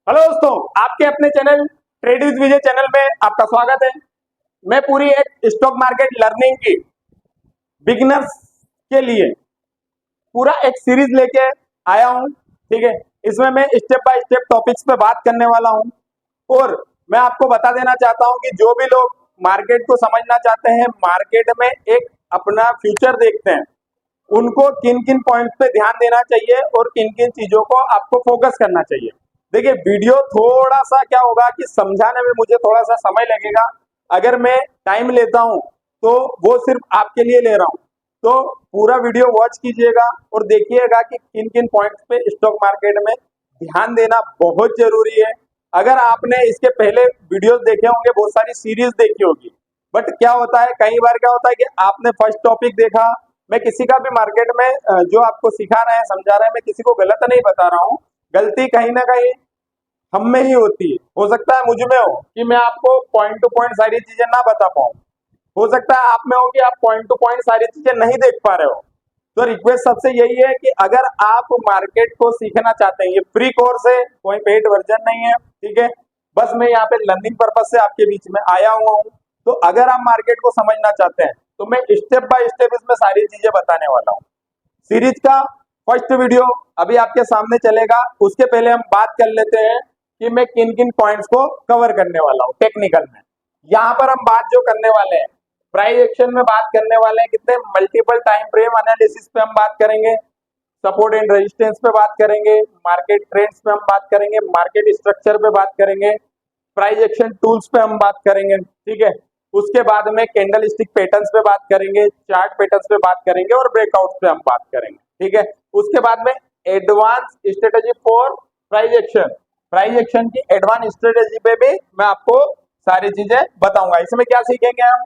Hello दोस्तों, आपके अपने channel trade with Vijay channel में आपका स्वागत है। मैं पूरी एक स्टॉक मार्केट लर्निंग की बिगिनर्स के लिए पूरा एक सीरीज लेके आया हूं। ठीक है, इसमें मैं स्टेप बाय स्टेप टॉपिक्स पे बात करने वाला हूं और मैं आपको बता देना चाहता हूं कि जो भी लोग मार्केट को समझना चाहते हैं, मार्केट में एक अपना फ्यूचर देखते हैं, उनको किन किन पॉइंट्स पे ध्यान देना चाहिए और किन किन चीजों को आपको फोकस करना चाहिए। देखिए, वीडियो थोड़ा सा क्या होगा कि समझाने में मुझे थोड़ा सा समय लगेगा। अगर मैं टाइम लेता हूं तो वो सिर्फ आपके लिए ले रहा हूं, तो पूरा वीडियो वॉच कीजिएगा और देखिएगा कि किन किन पॉइंट्स पे स्टॉक मार्केट में ध्यान देना बहुत जरूरी है। अगर आपने इसके पहले वीडियोस देखे होंगे, बहुत सारी सीरीज देखी होगी, बट क्या होता है, कई बार क्या होता है कि आपने फर्स्ट टॉपिक देखा। मैं किसी का भी मार्केट में जो आपको सिखा रहे हैं, समझा रहे हैं, मैं किसी को गलत नहीं बता रहा हूँ। गलती कहीं ना कहीं हम में ही होती है। हो सकता है मुझ में हो कि मैं आपको पॉइंट टू पॉइंट सारी चीजें ना बता पाऊँ, हो सकता है आप में हो कि आप पॉइंट टू पॉइंट सारी चीजें नहीं देख पा रहे हो। तो रिक्वेस्ट सबसे यही है कि अगर आप मार्केट को सीखना चाहते हैं, ये फ्री कोर्स है, कोई पेड वर्जन नहीं है। ठीक है, बस मैं यहाँ पे लर्निंग पर्पज से आपके बीच में आया हुआ हूँ। तो अगर आप मार्केट को समझना चाहते हैं तो मैं स्टेप बाय स्टेप इसमें सारी चीजें बताने वाला हूँ। सीरीज का फर्स्ट वीडियो अभी आपके सामने चलेगा। उसके पहले हम बात कर लेते हैं कि मैं किन किन पॉइंट्स को कवर करने वाला हूँ टेक्निकल में। यहाँ पर हम बात जो करने वाले हैं, प्राइस एक्शन में बात करने वाले हैं, कितने मल्टीपल टाइम फ्रेम एनालिसिस पे हम बात करेंगे, सपोर्ट एंड रेजिस्टेंस पे बात करेंगे, मार्केट ट्रेंड्स पे हम बात करेंगे, मार्केट स्ट्रक्चर पे बात करेंगे, प्राइस एक्शन टूल्स पे हम बात करेंगे। ठीक है, उसके बाद में कैंडल स्टिक पैटर्न्स पे बात करेंगे, चार्ट पैटर्न्स पे बात करेंगे और ब्रेकआउट पे हम बात करेंगे। ठीक है, उसके बाद में advance strategy for price action, price action की एडवांस स्ट्रेटेजी पे भी मैं आपको सारी चीजें बताऊंगा। इसमें क्या सीखेंगे हम,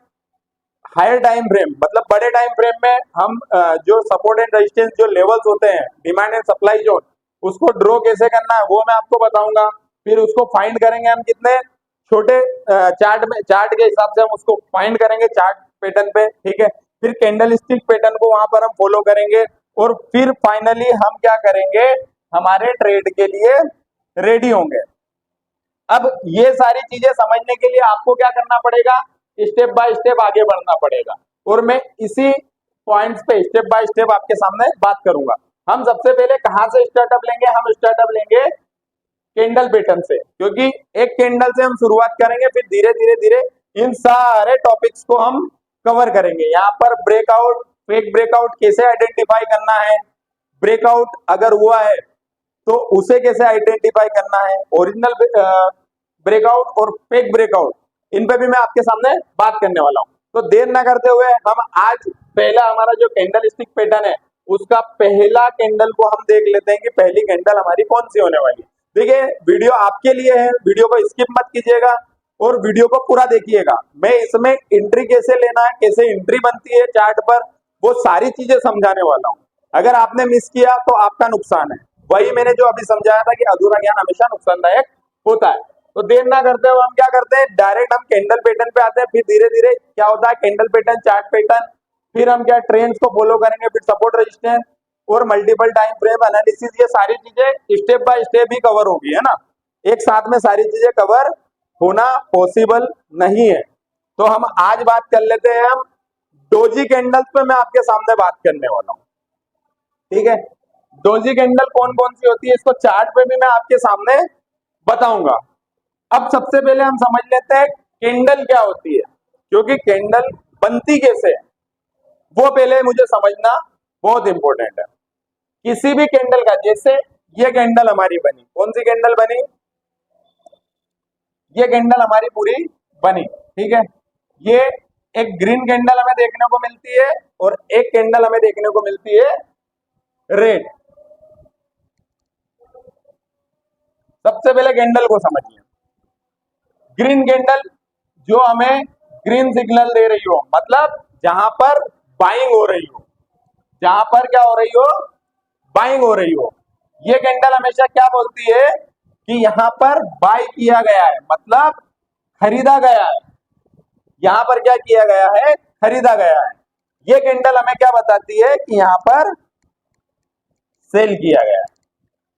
हायर टाइम फ्रेम मतलब बड़े टाइम फ्रेम में हम जो सपोर्ट एंड रेजिस्टेंस जो लेवल्स होते हैं, डिमांड एंड सप्लाई जोन, उसको ड्रॉ कैसे करना है वो मैं आपको बताऊंगा। फिर उसको फाइंड करेंगे हम कितने छोटे चार्ट में, चार्ट के हिसाब से हम उसको फाइंड करेंगे चार्ट पैटर्न पे। ठीक है, फिर कैंडल स्टिक पैटर्न को वहां पर हम फॉलो करेंगे और फिर फाइनली हम क्या करेंगे, हमारे ट्रेड के लिए रेडी होंगे। अब ये सारी चीजें समझने के लिए आपको क्या करना पड़ेगा, स्टेप बाय स्टेप आगे बढ़ना पड़ेगा और मैं इसी पॉइंट्स पे स्टेप बाय स्टेप आपके सामने बात करूंगा। हम सबसे पहले कहां से स्टार्टअप लेंगे, हम स्टार्टअप लेंगे कैंडल पैटर्न से, क्योंकि एक कैंडल से हम शुरुआत करेंगे, फिर धीरे धीरे धीरे इन सारे टॉपिक्स को हम कवर करेंगे। यहाँ पर ब्रेकआउट, फेक ब्रेकआउट कैसे आइडेंटिफाई करना है, ब्रेकआउट अगर हुआ है तो उसे कैसे आइडेंटिफाई करना है, ओरिजिनल ब्रेकआउट और फेक ब्रेकआउट, इन पे भी मैं आपके सामने बात करने वाला हूं। तो देर ना करते हुए हम आज पहला हमारा जो कैंडल स्टिक पैटर्न है, उसका पहला कैंडल को हम देख लेते हैं कि पहली कैंडल हमारी कौन सी होने वाली है। देखिए, वीडियो आपके लिए है, वीडियो को स्किप मत कीजिएगा और वीडियो को पूरा देखिएगा। मैं इसमें एंट्री कैसे लेना है, कैसे एंट्री बनती है चार्ट पर, वो सारी चीजें समझाने वाला हूँ। अगर आपने मिस किया तो आपका नुकसान है। वही मैंने जो अभी समझाया था कि अधूरा ज्ञान हमेशा नुकसानदायक होता है। तो देर ना करते हुए हम क्या करते हैं, डायरेक्ट हम कैंडल पैटर्न पे आते हैं। फिर धीरे धीरे क्या होता है, कैंडल पैटर्न, चार्ट पैटर्न, फिर हम क्या ट्रेंड्स को फॉलो करेंगे, फिर सपोर्ट रेजिस्टेंस और मल्टीपल टाइम फ्रेम एनालिसिस। ये सारी चीजें step by step he cover होगी, है ना। एक साथ में सारी चीजें कवर होना पॉसिबल नहीं है। तो हम आज बात कर लेते हैं, हम डोजी कैंडल्स पे मैं आपके सामने बात करने वाला हूँ। ठीक है, डोजी कैंडल कौन कौन सी होती है, इसको चार्ट पे भी मैं आपके सामने बताऊंगा। अब सबसे पहले हम समझ लेते हैं कैंडल क्या होती है, क्योंकि कैंडल बनती कैसे है वो पहले मुझे समझना बहुत इंपॉर्टेंट है। किसी भी कैंडल का, जैसे ये कैंडल हमारी बनी, कौन सी कैंडल बनी, ये कैंडल हमारी पूरी बनी। ठीक है, ये एक ग्रीन कैंडल हमें देखने को मिलती है और एक कैंडल हमें देखने को मिलती है रेड। सबसे पहले कैंडल को समझिए। ग्रीन कैंडल जो हमें ग्रीन सिग्नल दे रही हो, मतलब जहां पर बाइंग हो रही हो, जहां पर क्या हो रही हो, बाइंग हो रही हो। ये कैंडल हमेशा क्या बोलती है कि यहां पर बाय किया गया है, मतलब खरीदा गया है। यहां पर क्या किया गया है, खरीदा गया है। ये कैंडल हमें क्या बताती है कि यहां पर सेल किया गया है।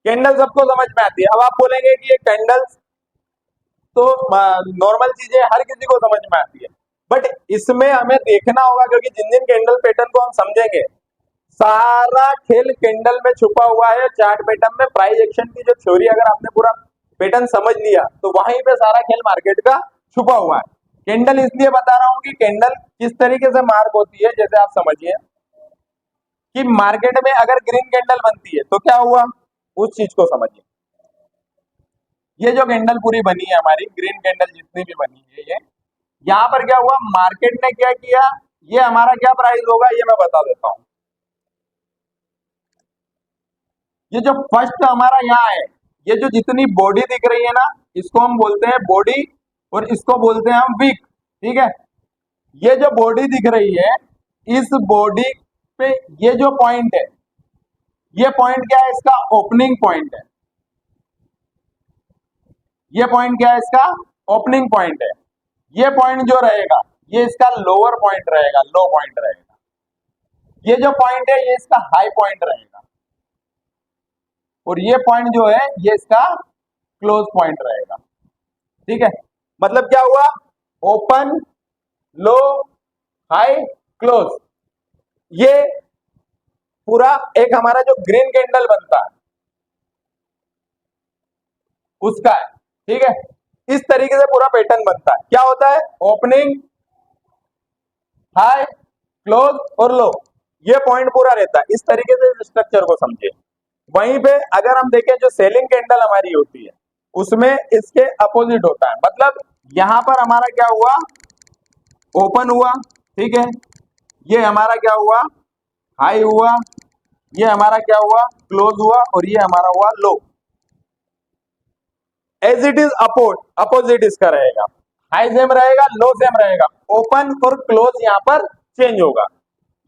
कैंडल सबको समझ में आती है। अब आप बोलेंगे कि ये कैंडल्स तो नॉर्मल चीजें हर किसी को समझ में आती है, बट इसमें हमें देखना होगा, क्योंकि जिन जिन कैंडल पैटर्न को हम समझेंगे, सारा खेल कैंडल में छुपा हुआ है। चार्ट पैटर्न में प्राइस एक्शन की जो थ्योरी अगर आपने पूरा पैटर्न समझ लिया तो वहीं पे सारा खेल मार्केट का छुपा हुआ है। कैंडल इसलिए बता रहा हूं कि कैंडल किस तरीके से मार्क होती है। जैसे आप समझिए कि मार्केट में अगर ग्रीन कैंडल बनती है तो क्या हुआ, उस चीज को समझिए। ये जो कैंडल पूरी बनी है हमारी, ग्रीन कैंडल जितनी भी बनी है, ये यहाँ पर क्या हुआ, मार्केट ने क्या किया, ये हमारा क्या प्राइस होगा ये मैं बता देता हूं। ये जो फर्स्ट हमारा यहाँ है, ये जो जितनी बॉडी दिख रही है ना, इसको हम बोलते हैं बॉडी और इसको बोलते हैं हम वीक। ठीक है, ये जो बॉडी दिख रही है, इस बॉडी पे ये जो पॉइंट है, ये पॉइंट क्या है, इसका ओपनिंग पॉइंट है। ये पॉइंट क्या है, इसका ओपनिंग पॉइंट है। ये पॉइंट जो रहेगा ये इसका लोअर पॉइंट रहेगा, लो पॉइंट रहेगा। ये जो पॉइंट है ये इसका हाई पॉइंट रहेगा, और ये पॉइंट जो है ये इसका क्लोज पॉइंट रहेगा। ठीक है, मतलब क्या हुआ, ओपन, लो, हाई, क्लोज, ये पूरा एक हमारा जो ग्रीन कैंडल बनता है उसका है। ठीक है, इस तरीके से पूरा पैटर्न बनता है। क्या होता है, ओपनिंग, हाई, क्लोज और लो, ये पॉइंट पूरा रहता है। इस तरीके से स्ट्रक्चर को समझिए। वहीं पे अगर हम देखें जो सेलिंग कैंडल हमारी होती है उसमें इसके अपोजिट होता है। मतलब यहां पर हमारा क्या हुआ, ओपन हुआ, ठीक है, ये हमारा क्या हुआ, हाई हुआ, ये हमारा क्या हुआ, क्लोज हुआ, और ये हमारा हुआ लो। एज इट इज अपोजिट इसका रहेगा, हाई सेम रहेगा, लो सेम रहेगा, ओपन और क्लोज यहाँ पर चेंज होगा।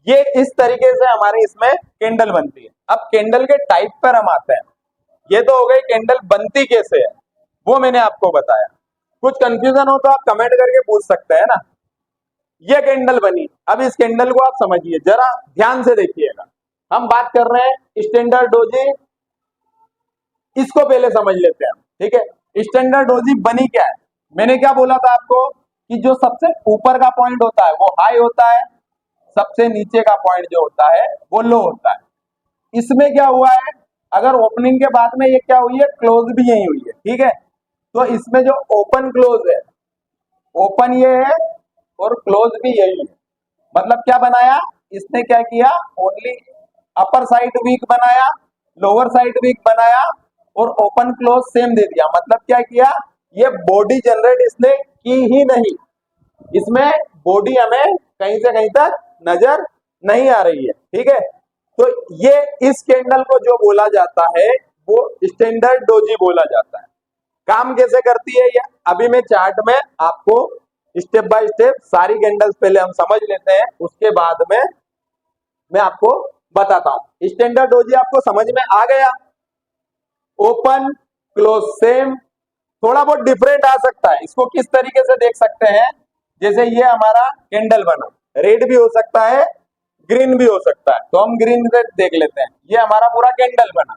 ये इस तरीके से हमारे इसमें कैंडल बनती है। अब कैंडल के टाइप पर हम आते हैं। ये तो हो गई कैंडल बनती कैसे है, वो मैंने आपको बताया। कुछ कंफ्यूजन हो तो आप कमेंट करके पूछ सकते हैं ना। ये कैंडल बनी, अब इस कैंडल को आप समझिए, जरा ध्यान से देखिएगा। हम बात कर रहे हैं स्टैंडर्ड डोजी, इसको पहले समझ लेते हैं। ठीक है, स्टैंडर्ड डोजी बनी क्या है, मैंने क्या बोला था आपको कि जो सबसे ऊपर का पॉइंट होता है वो हाई होता है, सबसे नीचे का पॉइंट जो होता है वो लो होता है। इसमें क्या हुआ है, अगर ओपनिंग के बाद में ये क्या हुई है, क्लोज भी यही हुई है। ठीक है, तो इसमें जो ओपन क्लोज है, ओपन ये है और क्लोज भी यही है। मतलब क्या बनाया, इसने क्या किया, ओनली अपर साइड वीक बनाया, लोअर साइड वीक बनाया और ओपन क्लोज सेम दे दिया। मतलब क्या किया, ये बॉडी जनरेट इसने की ही नहीं, इसमें बॉडी हमें कहीं से कहीं तक नजर नहीं आ रही है। ठीक है, तो ये इस कैंडल को जो बोला जाता है वो स्टैंडर्ड डोजी बोला जाता है। काम कैसे करती है ये अभी मैं चार्ट में आपको स्टेप बाय स्टेप सारी कैंडल्स पहले हम समझ लेते हैं, उसके बाद में मैं आपको बताता हूं। स्टैंडर्ड डोजी आपको समझ में आ गया, ओपन क्लोज सेम, थोड़ा बहुत डिफरेंट आ सकता है। इसको किस तरीके से देख सकते हैं, जैसे ये हमारा कैंडल बना, रेड भी हो सकता है, ग्रीन भी हो सकता है, तो हम ग्रीन से देख लेते हैं। ये हमारा पूरा कैंडल बना।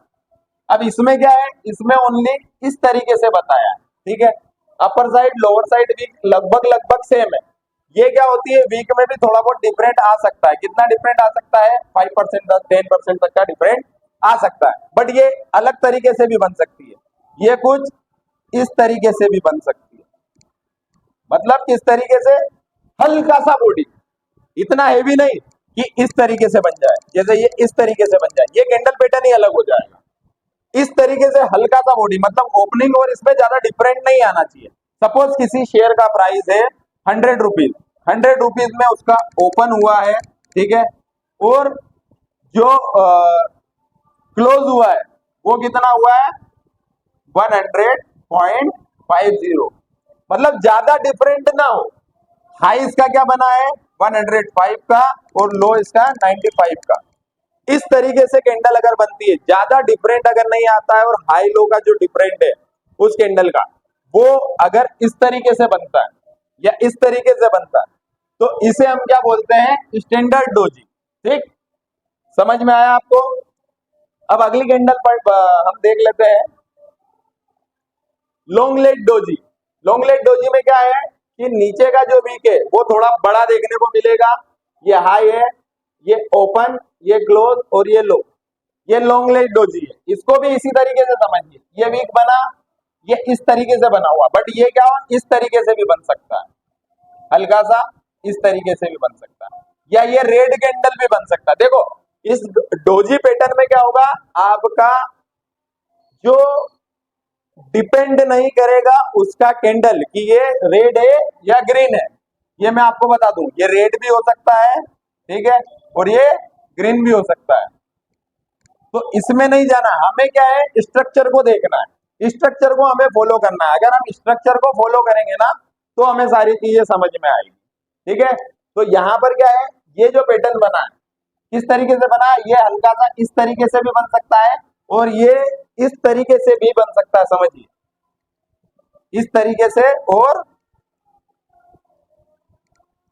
अब इसमें क्या है, इसमें ओनली इस तरीके से बताया है। ठीक है, upper side lower side weak लगभग लगभग सेम है। ये क्या होती है, वीक में भी थोड़ा बहुत डिफरेंट आ सकता है। कितना डिफरेंट आ सकता है, 5% तक 10% तक का डिफरेंट आ सकता है, बट ये अलग तरीके से भी बन सकती है। ये कुछ इस तरीके से भी बन सकती है, मतलब किस तरीके से, हल्का सा बॉडी, इतना हेवी नहीं कि इस तरीके से बन जाए, जैसे ये इस तरीके से बन जाए, ये कैंडल पैटर्न ही अलग हो जाएगा। इस तरीके से हल्का सा बॉडी, मतलब ओपनिंग और इसमें ज्यादा डिफरेंट नहीं आना चाहिए। सपोज किसी शेयर का प्राइस है 100 रुपीज, 100 रुपीज में उसका ओपन हुआ है, ठीक है, और जो क्लोज हुआ है वो कितना हुआ है, 100.50, मतलब ज्यादा डिफरेंट ना हो। हाई इसका क्या बना है, 105 का, और लो इसका 95 का। इस तरीके से कैंडल अगर बनती है, ज्यादा डिफरेंट अगर नहीं आता है, और हाई लो का जो डिफरेंट है उस कैंडल का, वो अगर इस तरीके से बनता है या इस तरीके से बनता है, तो इसे हम क्या बोलते हैं, स्टैंडर्ड डोजी। ठीक, समझ में आया आपको। अब अगली कैंडल पर हम देख लेते हैं long leg doji. Long leg doji में क्या है कि नीचे का जो वीक है वो थोड़ा बड़ा देखने को मिलेगा। ये हाई है, ये ओपन, ये क्लोज और ये लो, ये लॉन्ग लेग डोजी है। इसको भी इसी तरीके से समझिए, ये वीक बना, ये इस तरीके से बना हुआ, बट ये क्या हो इस तरीके से भी बन सकता है, हल्का सा इस तरीके से भी बन सकता है, या ये रेड कैंडल भी बन सकता है। देखो इस डोजी पैटर्न में क्या होगा, आपका जो डिपेंड नहीं करेगा उसका कैंडल कि ये रेड है या ग्रीन है। ये मैं आपको बता दूं, ये रेड भी हो सकता है, ठीक है, और ये ग्रीन भी हो सकता है। तो इसमें नहीं जाना, हमें क्या है स्ट्रक्चर को देखना है, स्ट्रक्चर को हमें फॉलो करना है। अगर हम स्ट्रक्चर को फॉलो करेंगे ना तो हमें सारी चीजें समझ में आएगी, ठीक है। तो यहाँ पर क्या है, ये जो पैटर्न बना है किस तरीके से बना है, ये हल्का सा इस तरीके से भी बन सकता है और ये इस तरीके से भी बन सकता है, समझिए इस तरीके से और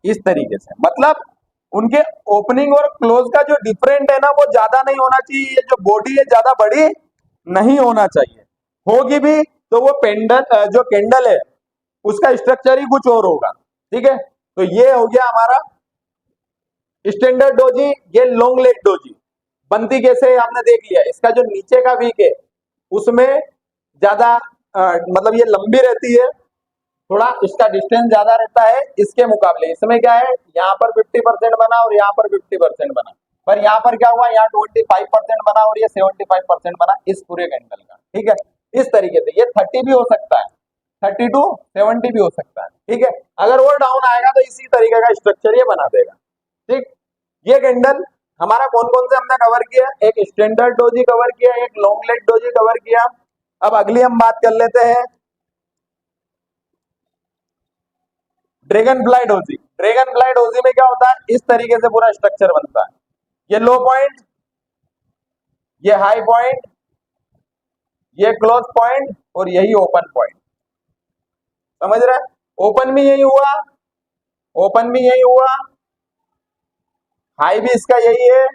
इस तरीके से। मतलब उनके ओपनिंग और क्लोज का जो डिफरेंट है ना वो ज्यादा नहीं होना चाहिए, ये जो बॉडी है ज्यादा बड़ी नहीं होना चाहिए, होगी भी तो वो पेंडल जो कैंडल है उसका स्ट्रक्चर ही कुछ और होगा, ठीक है। तो ये हो गया हमारा स्टैंडर्ड डोजी, ये लॉन्ग लेग डोजी बनती कैसे हमने देख लिया। इसका जो नीचे का वीक है उसमें ज्यादा मतलब ये लंबी रहती है, थोड़ा इसका डिस्टेंस ज्यादा रहता है इसके मुकाबले। इसमें क्या है, यहाँ पर 50% बना और यहाँ पर 50% बना, पर यहाँ पर क्या हुआ, यहाँ 25% बना और ये 75% बना इस पूरे कैंडल का, ठीक है। इस तरीके से ये 30 भी हो सकता है, 30 to 70 भी हो सकता है, ठीक है। अगर वो डाउन आएगा तो इसी तरीके का स्ट्रक्चर ये बना देगा, ठीक। ये कैंडल हमारा कौन कौन से हमने कवर किया, एक स्टैंडर्ड डोजी कवर किया, एक लॉन्ग लेग डोजी कवर किया। अब अगली हम बात कर लेते हैं dragon fly doji. Dragonfly doji में क्या होता है, इस तरीके से पूरा स्ट्रक्चर बनता है, ये लो पॉइंट, ये हाई पॉइंट, ये क्लोज पॉइंट और यही ओपन पॉइंट, समझ रहे हैं। ओपन भी यही हुआ, ओपन भी यही हुआ, हाई भी इसका यही है,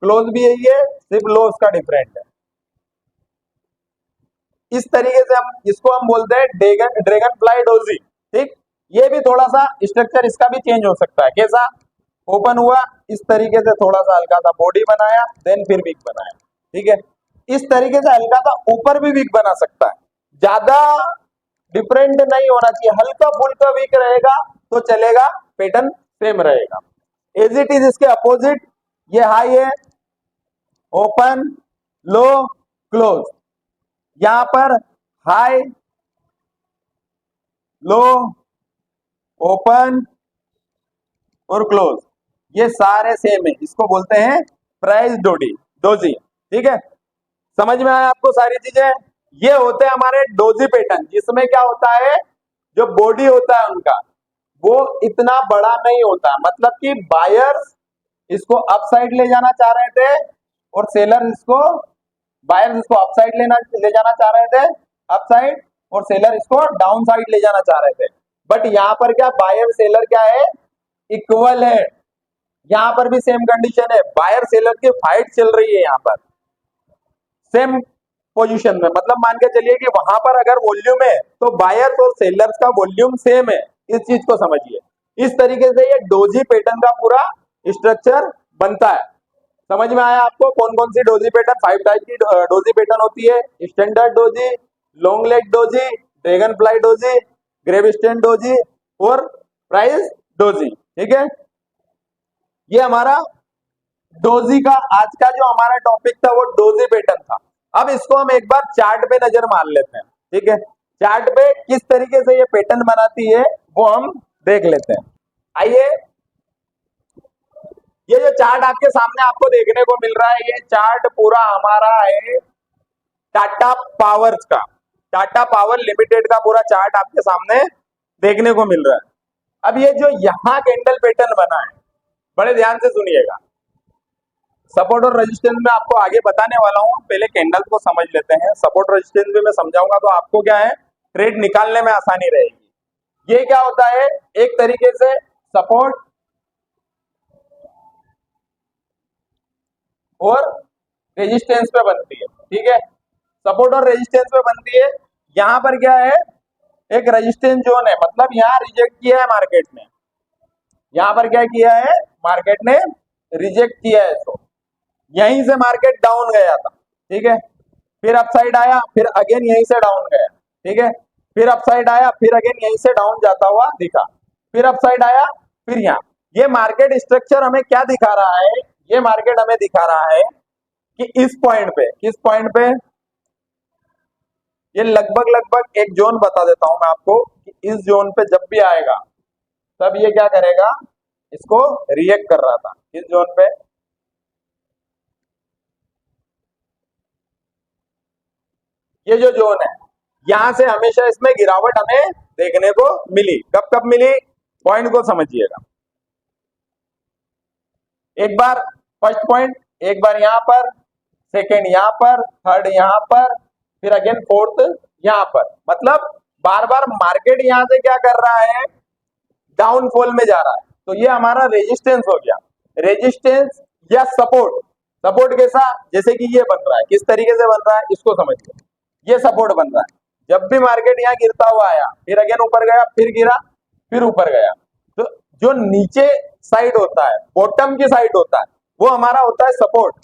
क्लोज भी यही है, सिर्फ लो इसका डिफरेंट है। इस तरीके से हम इसको हम बोलते हैं ड्रैगन ड्रैगन फ्लाई डोजी, ठीक। ये भी थोड़ा सा स्ट्रक्चर इसका भी चेंज हो सकता है, कैसा, ओपन हुआ इस तरीके से, थोड़ा सा हल्का सा बॉडी बनाया, देन फिर वीक बनाया, ठीक है। इस तरीके से हल्का सा ऊपर भी वीक बना सकता है, ज्यादा डिफरेंट नहीं होना चाहिए, हल्का फुल्का वीक रहेगा तो चलेगा, पैटर्न सेम रहेगा। एज इट इज इसके अपोजिट, ये हाई है, ओपन, लो, क्लोज, यहां पर हाई, लो, ओपन और क्लोज, ये सारे सेम है, इसको बोलते हैं प्राइस डोडी डोजी, ठीक है। समझ में आया आपको सारी चीजें। ये होते हैं हमारे डोजी पैटर्न, जिसमें क्या होता है, जो बॉडी होता है उनका वो इतना बड़ा नहीं होता, मतलब कि बायर्स इसको अप साइड ले जाना चाह रहे थे और सेलर इसको, बायर्स इसको अप साइड ले जाना चाह रहे थे, अप साइड, और सेलर इसको डाउन साइड ले जाना चाह रहे थे। बट यहाँ पर क्या बायर सेलर क्या है, इक्वल है। यहाँ पर भी सेम कंडीशन है, बायर सेलर की फाइट चल रही है यहाँ पर सेम पोजीशन में। मतलब मान के चलिए कि वहां पर अगर वॉल्यूम है तो बायर्स और सेलर्स का वॉल्यूम सेम है, इस चीज को समझिए। इस तरीके से ये डोजी पैटर्न का पूरा स्ट्रक्चर बनता है। समझ में आया आपको कौन कौन सी डोजी पैटर्न, 5 टाइप की डोजी पैटर्न होती है, standard doji, long leg doji, dragonfly doji, gravestone doji और प्राइस डोजी, ठीक है। ये हमारा डोजी का आज का जो हमारा टॉपिक था वो डोजी पैटर्न था। अब इसको हम एक बार चार्ट पे नजर मार लेते हैं, ठीक है। चार्ट पे किस तरीके से ये पैटर्न बनाती है वो हम देख लेते हैं, आइए। ये जो चार्ट आपके सामने आपको देखने को मिल रहा है, ये चार्ट पूरा हमारा है टाटा पावर्स का, टाटा पावर लिमिटेड का पूरा चार्ट आपके सामने देखने को मिल रहा है। अब ये जो यहाँ कैंडल पैटर्न बना है, बड़े ध्यान से सुनिएगा, सपोर्ट और रेजिस्टेंस में आपको आगे बताने वाला हूं, पहले कैंडल को समझ लेते हैं। सपोर्ट रेजिस्टेंस भी मैं समझाऊंगा तो आपको क्या है ट्रेड निकालने में आसानी रहेगी। ये क्या होता है, एक तरीके से सपोर्ट और रेजिस्टेंस पे बनती है, ठीक है, सपोर्ट और रेजिस्टेंस पे बनती है। यहाँ पर क्या है, एक रेजिस्टेंस जोन है, मतलब यहाँ रिजेक्ट किया है मार्केट ने, यहाँ पर क्या किया है, मार्केट ने रिजेक्ट किया है, तो यहीं से मार्केट डाउन गया था, ठीक है, फिर अपसाइड आया, फिर अगेन यहीं से डाउन गया, ठीक है, फिर अपसाइड आया, फिर अगेन यहीं से डाउन जाता हुआ दिखा, फिर अपसाइड आया, फिर यहाँ। ये मार्केट स्ट्रक्चर हमें क्या दिखा रहा है, ये मार्केट हमें दिखा रहा है कि इस पॉइंट पे, किस पॉइंट पे, ये लगभग लगभग एक जोन बता देता हूं मैं आपको कि इस जोन पे जब भी आएगा तब ये क्या करेगा, इसको रिएक्ट कर रहा था इस जोन पे, ये जो जोन है, यहां से हमेशा इसमें गिरावट हमें देखने को मिली। कब कब मिली, पॉइंट को समझिएगा। एक बार फर्स्ट पॉइंट, एक बार यहां पर, सेकेंड यहां पर, थर्ड यहां पर, फिर अगेन फोर्थ यहां पर, मतलब बार बार मार्केट यहां से क्या कर रहा है, डाउनफॉल में जा रहा है। तो ये हमारा रेजिस्टेंस हो गया, रेजिस्टेंस या सपोर्ट। सपोर्ट कैसा, जैसे कि ये बन रहा है, किस तरीके से बन रहा है इसको समझिए, ये सपोर्ट बन रहा है। जब भी मार्केट यहाँ गिरता हुआ आया, फिर अगेन ऊपर गया, फिर गिरा, फिर ऊपर गया, तो जो नीचे साइड होता है, बॉटम की साइड होता है, वो हमारा होता है सपोर्ट।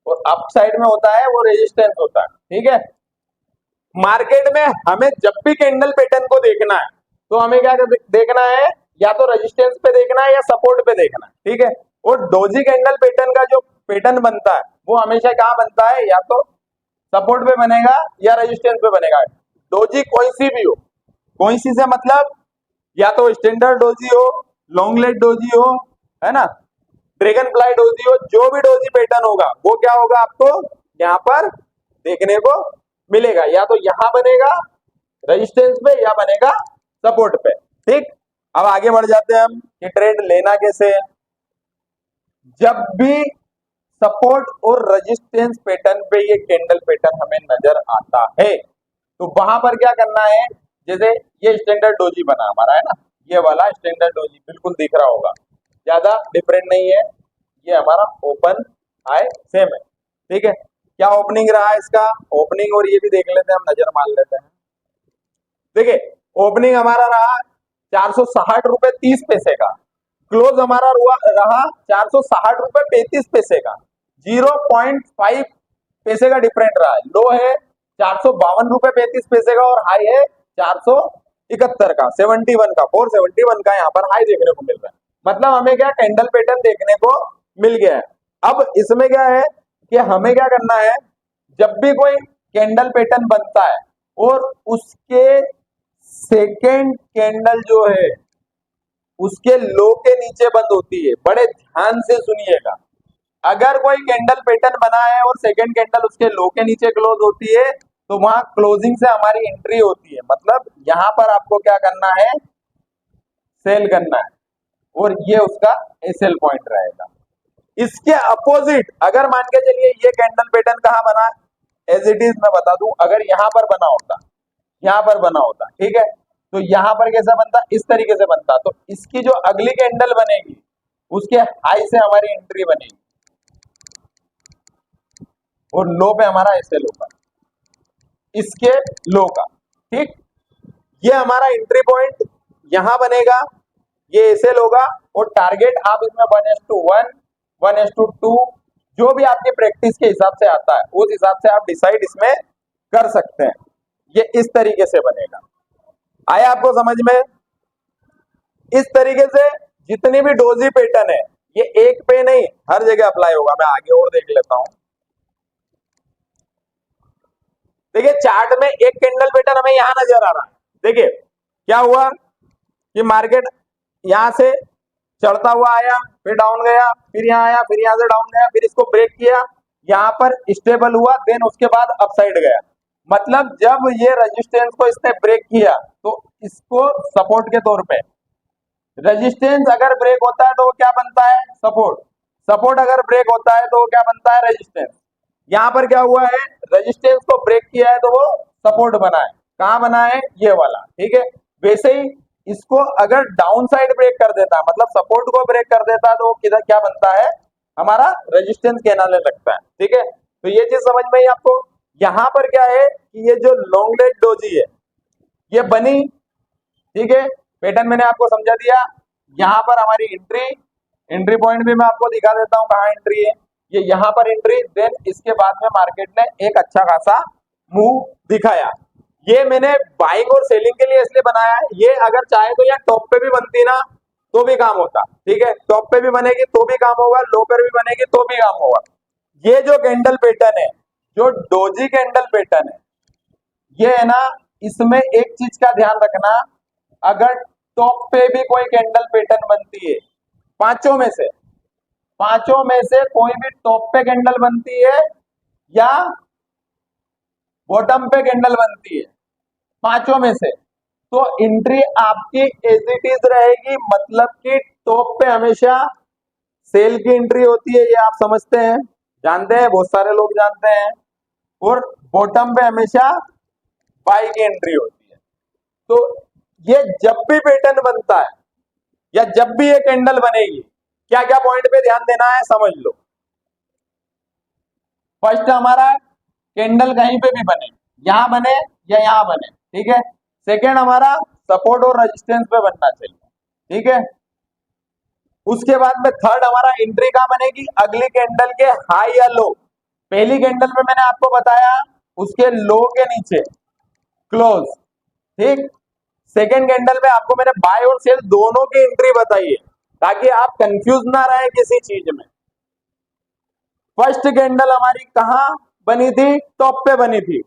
और अप साइड में होता है वो रेजिस्टेंस होता है, ठीक है। मार्केट में हमें जब भी कैंडल पैटर्न को देखना है तो हमें क्या देखना है, या तो रेजिस्टेंस पे देखना है या सपोर्ट पे देखना है, ठीक है। और डोजी कैंडल पैटर्न का जो पैटर्न बनता है वो हमेशा कहाँ बनता है, या तो सपोर्ट पे बनेगा या रेजिस्टेंस पे बनेगा। डोजी कोई सी भी हो, कोई सी से मतलब या तो स्टैंडर्ड डोजी हो, लॉन्ग लेग डोजी हो, है ना, ड्रैगन फ्लाई डोजी हो, जो भी डोजी पैटर्न होगा वो क्या होगा, आपको यहाँ पर देखने को मिलेगा, या तो यहां बनेगा रेजिस्टेंस पे या बनेगा सपोर्ट पे, ठीक। अब आगे बढ़ जाते हैं हम कि ट्रेड लेना कैसे है। जब भी सपोर्ट और रेजिस्टेंस पैटर्न पे ये कैंडल पैटर्न हमें नजर आता है तो वहां पर क्या करना है, जैसे ये स्टैंडर्ड डोजी बना हमारा, है ना, ये वाला स्टैंडर्ड डोजी बिल्कुल दिख रहा होगा, ज्यादा डिफरेंट नहीं है, ये हमारा ओपन हाई सेम है, ठीक है। क्या ओपनिंग रहा है इसका, ओपनिंग और ये भी देख लेते हैं हम, नजर मार लेते हैं। देखिए ओपनिंग हमारा रहा 460 रुपए 30 पैसे का, क्लोज हमारा रहा 460 रुपए 35 पैसे का, 0.5 पैसे का डिफरेंट रहा है। लो है 452 रुपए 35 पैसे का और हाई है 471 का, 71 का, 471 का यहाँ पर हाई देखने को मिल रहा है। मतलब हमें क्या कैंडल पैटर्न देखने को मिल गया है। अब इसमें क्या है कि हमें क्या करना है, जब भी कोई कैंडल पैटर्न बनता है और उसके सेकेंड कैंडल जो है उसके लो के नीचे बंद होती है, बड़े ध्यान से सुनिएगा। अगर कोई कैंडल पैटर्न बना है और सेकेंड कैंडल उसके लो के नीचे क्लोज होती है तो वहां क्लोजिंग से हमारी एंट्री होती है, मतलब यहां पर आपको क्या करना है, सेल करना है और ये उसका एसएल पॉइंट रहेगा। इसके अपोजिट अगर मान के चलिए ये कैंडल पैटर्न कहां बना, एज इट इज मैं बता दूं, अगर यहां पर बना होता, यहां पर बना होता, ठीक है, तो यहां पर कैसा बनता, इस तरीके से बनता, तो इसकी जो अगली कैंडल बनेगी उसके हाई से हमारी एंट्री बनेगी और लो पे हमारा एसएल होगा, इसके लो का, ठीक। ये हमारा एंट्री पॉइंट यहां बनेगा, ये एसएल होगा और टारगेट आप इसमें 1:1 1:2 जो भी आपके प्रैक्टिस के हिसाब से आता है उस हिसाब से आप डिसाइड इसमें कर सकते हैं। ये इस तरीके से बनेगा, आया आपको समझ में। इस तरीके से जितनी भी डोजी पैटर्न है ये एक पे नहीं हर जगह अप्लाई होगा। मैं आगे और देख लेता हूं। देखिए चार्ट में एक कैंडल पैटर्न हमें यहां नजर आ रहा है। देखिए क्या हुआ कि मार्केट यहां से चढ़ता हुआ आया, फिर डाउन गया, फिर यहां आया, फिर यहां से डाउन गया, फिर इसको ब्रेक किया, यहां पर स्टेबल हुआ, देन उसके बाद अपसाइड गया। मतलब जब ये रेजिस्टेंस को इसने ब्रेक किया तो इसको सपोर्ट के तौर पे, रेजिस्टेंस अगर ब्रेक होता है तो वो क्या बनता है, सपोर्ट, सपोर्ट अगर ब्रेक होता है तो वो क्या बनता है, रेजिस्टेंस। यहाँ पर क्या हुआ है, रेजिस्टेंस को ब्रेक किया है तो वो सपोर्ट बना है। कहाँ बना है, ये वाला, ठीक है। वैसे ही इसको अगर डाउन साइड ब्रेक कर देता है, मतलब सपोर्ट को ब्रेक कर देता है, तो वो किधर क्या बनता है, हमारा रेजिस्टेंस कहलाने लगता है, ठीक है। तो ये चीज समझ में आई आपको। यहाँ पर क्या है कि ये जो लॉन्ग लेग डोजी है ये बनी, ठीक है। पैटर्न मैंने आपको समझा दिया। यहाँ पर हमारी एंट्री पॉइंट भी मैं आपको दिखा देता हूँ कहाँ एंट्री है, ये यहाँ पर एंट्री। देन इसके बाद में मार्केट ने एक अच्छा खासा मूव दिखाया। ये मैंने बाइंग और सेलिंग के लिए इसलिए बनाया है। ये अगर चाहे तो यार टॉप पे भी बनती ना तो भी काम होता, ठीक है। टॉप पे भी बनेगी तो भी काम होगा, लो पर भी बनेगी तो भी काम होगा। ये जो कैंडल पैटर्न है, जो डोजी कैंडल पैटर्न है, ये है ना, इसमें एक चीज का ध्यान रखना, अगर टॉप पे भी कोई कैंडल पैटर्न बनती है, पांचों में से कोई भी टॉप पे कैंडल बनती है या बॉटम पे कैंडल बनती है, पांचों में से, तो एंट्री आपकी एज इट इज रहेगी। मतलब कि टॉप पे हमेशा सेल की एंट्री होती है, ये आप समझते हैं, जानते हैं, बहुत सारे लोग जानते हैं। और बॉटम पे हमेशा बाई की एंट्री होती है। तो ये जब भी पैटर्न बनता है या जब भी ये कैंडल बनेगी, क्या क्या पॉइंट पे ध्यान देना है समझ लो। फर्स्ट हमारा कैंडल कहीं पे भी बने, यहां बने या यहां बने, ठीक है। सेकेंड हमारा सपोर्ट और रेजिस्टेंस पे बनना चाहिए, ठीक है। उसके बाद में थर्ड हमारा एंट्री कहां बनेगी, अगली कैंडल के हाई या लो। पहली कैंडल में मैंने आपको बताया उसके लो के नीचे क्लोज, ठीक। सेकेंड कैंडल में आपको मैंने बाय और सेल दोनों की एंट्री बताई है, ताकि आप कंफ्यूज ना रहे किसी चीज में। फर्स्ट कैंडल हमारी कहां बनी थी, टॉप पे बनी थी,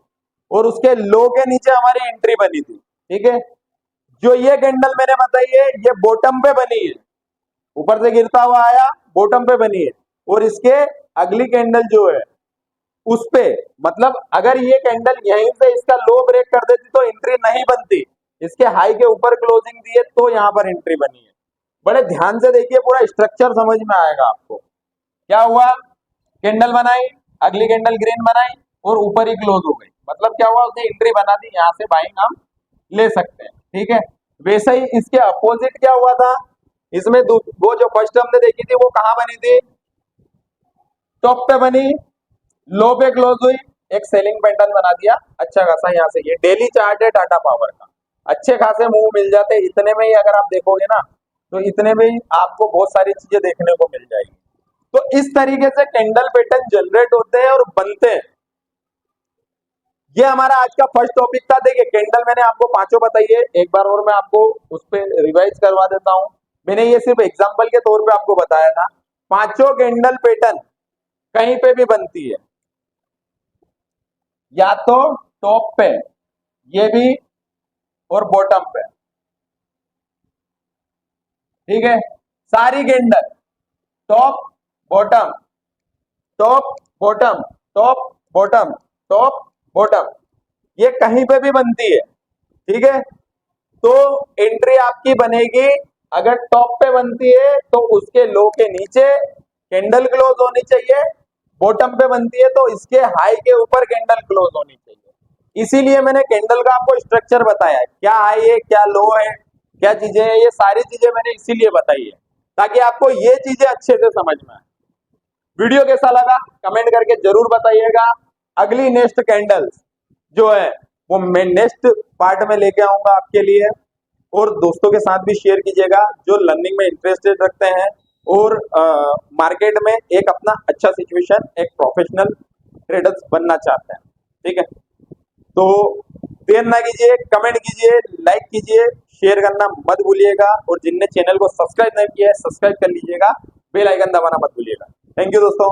और उसके लो के नीचे हमारी एंट्री बनी थी, ठीक है। जो ये कैंडल मैंने बताई है ये बॉटम पे बनी है, ऊपर से गिरता हुआ आया, बॉटम पे बनी है। और इसके अगली कैंडल जो है उस पे, मतलब अगर ये कैंडल यहीं से इसका लो ब्रेक कर देती तो एंट्री नहीं बनती, इसके हाई के ऊपर क्लोजिंग दी है तो यहाँ पर एंट्री बनी है। बड़े ध्यान से देखिए, पूरा स्ट्रक्चर समझ में आएगा आपको। क्या हुआ, कैंडल बनाई, अगली कैंडल ग्रीन बनाई और ऊपर ही क्लोज हो गई, मतलब क्या हुआ, उसने एंट्री बना दी, यहाँ से बाइंग हम ले सकते हैं, ठीक है। वैसे ही इसके अपोजिट क्या हुआ था, इसमें वो जो फर्स्ट हमने देखी थी वो कहां बनी थी, टॉप पे बनी, लो पे क्लोज हुई, एक सेलिंग पैटर्न बना दिया अच्छा खासा। यहाँ से ये डेली चार्ट है टाटा पावर का, अच्छे खासे मूव मिल जाते हैं। इतने में ही अगर आप देखोगे ना तो इतने में ही आपको बहुत सारी चीजें देखने को मिल जाएगी। तो इस तरीके से कैंडल पैटर्न जनरेट होते हैं और बनते हैं। ये हमारा आज का फर्स्ट टॉपिक था। देखिए कैंडल मैंने आपको पांचों बताई है, एक बार और मैं आपको उस पर रिवाइज करवा देता हूं। मैंने ये सिर्फ एग्जांपल के तौर पे आपको बताया था। पांचों कैंडल पैटर्न कहीं पे भी बनती है, या तो टॉप पे, ये भी, और बॉटम पे, ठीक है। सारी candle top bottom, top bottom, top bottom, top bottom, ये कहीं पे भी बनती है, ठीक है। तो एंट्री आपकी बनेगी, अगर टॉप पे बनती है तो उसके लो के नीचे कैंडल क्लोज होनी चाहिए, बॉटम पे बनती है तो इसके हाई के ऊपर कैंडल क्लोज होनी चाहिए। इसीलिए मैंने कैंडल का आपको स्ट्रक्चर बताया, क्या हाई है, क्या लो है, क्या चीजें हैं, ये सारी चीजें मैंने इसीलिए बताई है ताकि आपको ये चीजें अच्छे से समझ में आए। वीडियो कैसा लगा कमेंट करके जरूर बताइएगा। अगली नेक्स्ट कैंडल्स जो है वो मैं नेक्स्ट पार्ट में लेके आऊंगा आपके लिए, और दोस्तों के साथ भी शेयर कीजिएगा जो लर्निंग में इंटरेस्टेड रखते हैं और मार्केट में एक अपना अच्छा सिचुएशन, एक प्रोफेशनल ट्रेडर्स बनना चाहते हैं, ठीक है। तो देर ना कीजिए, कमेंट कीजिए, लाइक कीजिए, शेयर करना मत भूलिएगा, और जिनने चैनल को सब्सक्राइब नहीं किया है सब्सक्राइब कर लीजिएगा, बेल आइकन दबाना मत भूलिएगा। थैंक यू दोस्तों।